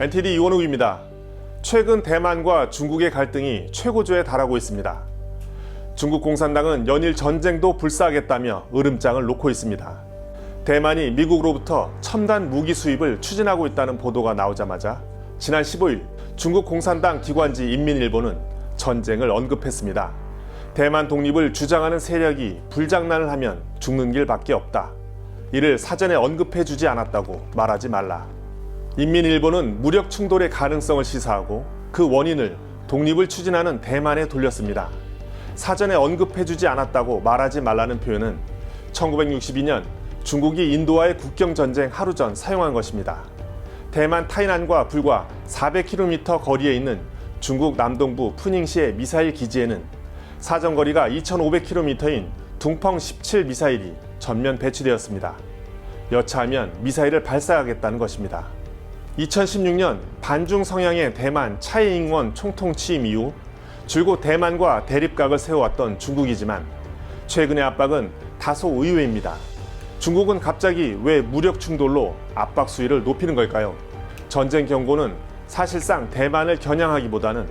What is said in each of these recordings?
NTD 이원욱입니다. 최근 대만과 중국의 갈등이 최고조에 달하고 있습니다. 중국 공산당은 연일 전쟁도 불사하겠다며 으름장을 놓고 있습니다. 대만이 미국으로부터 첨단 무기 수입을 추진하고 있다는 보도가 나오자마자 지난 15일 중국 공산당 기관지 인민일보는 전쟁을 언급했습니다. 대만 독립을 주장하는 세력이 불장난을 하면 죽는 길밖에 없다. 이를 사전에 언급해주지 않았다고 말하지 말라. 인민일보는 무력 충돌의 가능성을 시사하고 그 원인을 독립을 추진하는 대만에 돌렸습니다. 사전에 언급해주지 않았다고 말하지 말라는 표현은 1962년 중국이 인도와의 국경전쟁 하루 전 사용한 것입니다. 대만 타이난과 불과 400km 거리에 있는 중국 남동부 푸닝시의 미사일 기지에는 사정거리가 2500km인 둥펑 17 미사일이 전면 배치되었습니다. 여차하면 미사일을 발사하겠다는 것입니다. 2016년 반중 성향의 대만 차이잉원 총통 취임 이후 줄곧 대만과 대립각을 세워왔던 중국이지만 최근의 압박은 다소 의외입니다. 중국은 갑자기 왜 무력 충돌로 압박 수위를 높이는 걸까요? 전쟁 경고는 사실상 대만을 겨냥하기보다는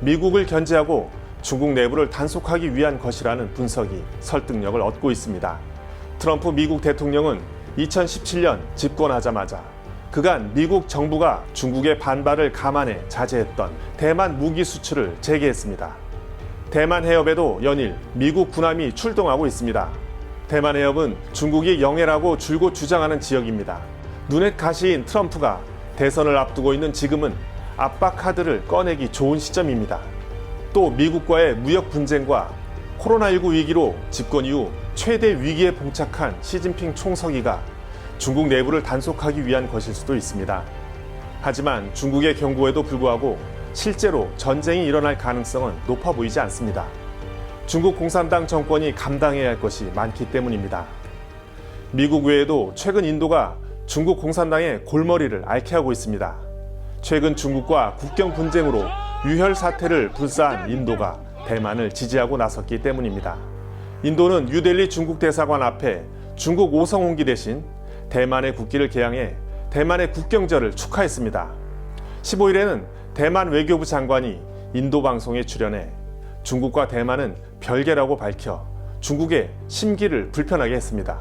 미국을 견제하고 중국 내부를 단속하기 위한 것이라는 분석이 설득력을 얻고 있습니다. 트럼프 미국 대통령은 2017년 집권하자마자 그간 미국 정부가 중국의 반발을 감안해 자제했던 대만 무기 수출을 재개했습니다. 대만 해협에도 연일 미국 군함이 출동하고 있습니다. 대만 해협은 중국이 영해라고 줄곧 주장하는 지역입니다. 눈엣 가시인 트럼프가 대선을 앞두고 있는 지금은 압박 카드를 꺼내기 좋은 시점입니다. 또 미국과의 무역 분쟁과 코로나19 위기로 집권 이후 최대 위기에 봉착한 시진핑 총서기가 중국 내부를 단속하기 위한 것일 수도 있습니다. 하지만 중국의 경고에도 불구하고 실제로 전쟁이 일어날 가능성은 높아 보이지 않습니다. 중국 공산당 정권이 감당해야 할 것이 많기 때문입니다. 미국 외에도 최근 인도가 중국 공산당의 골머리를 앓게 하고 있습니다. 최근 중국과 국경 분쟁으로 유혈 사태를 불사한 인도가 대만을 지지하고 나섰기 때문입니다. 인도는 뉴델리 중국 대사관 앞에 중국 오성홍기 대신 대만의 국기를 개양해 대만의 국경절을 축하했습니다. 15일에는 대만 외교부 장관이 인도 방송에 출연해 중국과 대만은 별개라고 밝혀 중국의 심기를 불편하게 했습니다.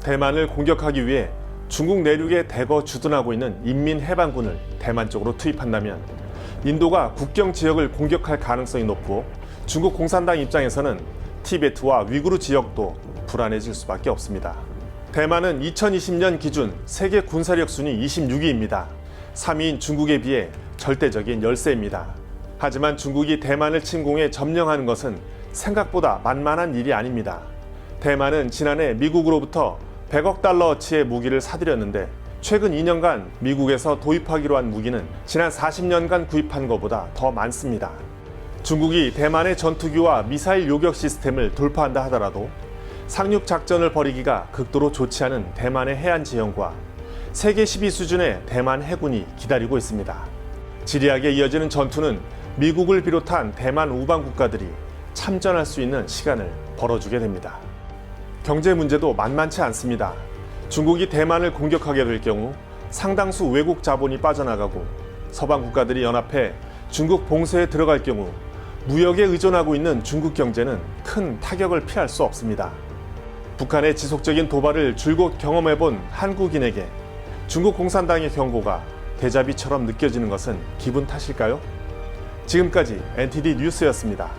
대만을 공격하기 위해 중국 내륙에 대거 주둔하고 있는 인민해방군을 대만 쪽으로 투입한다면 인도가 국경 지역을 공격할 가능성이 높고 중국 공산당 입장에서는 티베트와 위구르 지역도 불안해질 수밖에 없습니다. 대만은 2020년 기준 세계 군사력 순위 26위입니다. 3위인 중국에 비해 절대적인 열세입니다. 하지만 중국이 대만을 침공해 점령하는 것은 생각보다 만만한 일이 아닙니다. 대만은 지난해 미국으로부터 100억 달러어치의 무기를 사들였는데 최근 2년간 미국에서 도입하기로 한 무기는 지난 40년간 구입한 것보다 더 많습니다. 중국이 대만의 전투기와 미사일 요격 시스템을 돌파한다 하더라도 상륙 작전을 벌이기가 극도로 좋지 않은 대만의 해안 지형과 세계 10위 수준의 대만 해군이 기다리고 있습니다. 지리하게 이어지는 전투는 미국을 비롯한 대만 우방 국가들이 참전할 수 있는 시간을 벌어주게 됩니다. 경제 문제도 만만치 않습니다. 중국이 대만을 공격하게 될 경우 상당수 외국 자본이 빠져나가고 서방 국가들이 연합해 중국 봉쇄에 들어갈 경우 무역에 의존하고 있는 중국 경제는 큰 타격을 피할 수 없습니다. 북한의 지속적인 도발을 줄곧 경험해본 한국인에게 중국 공산당의 경고가 데자비처럼 느껴지는 것은 기분 탓일까요? 지금까지 NTD 뉴스였습니다.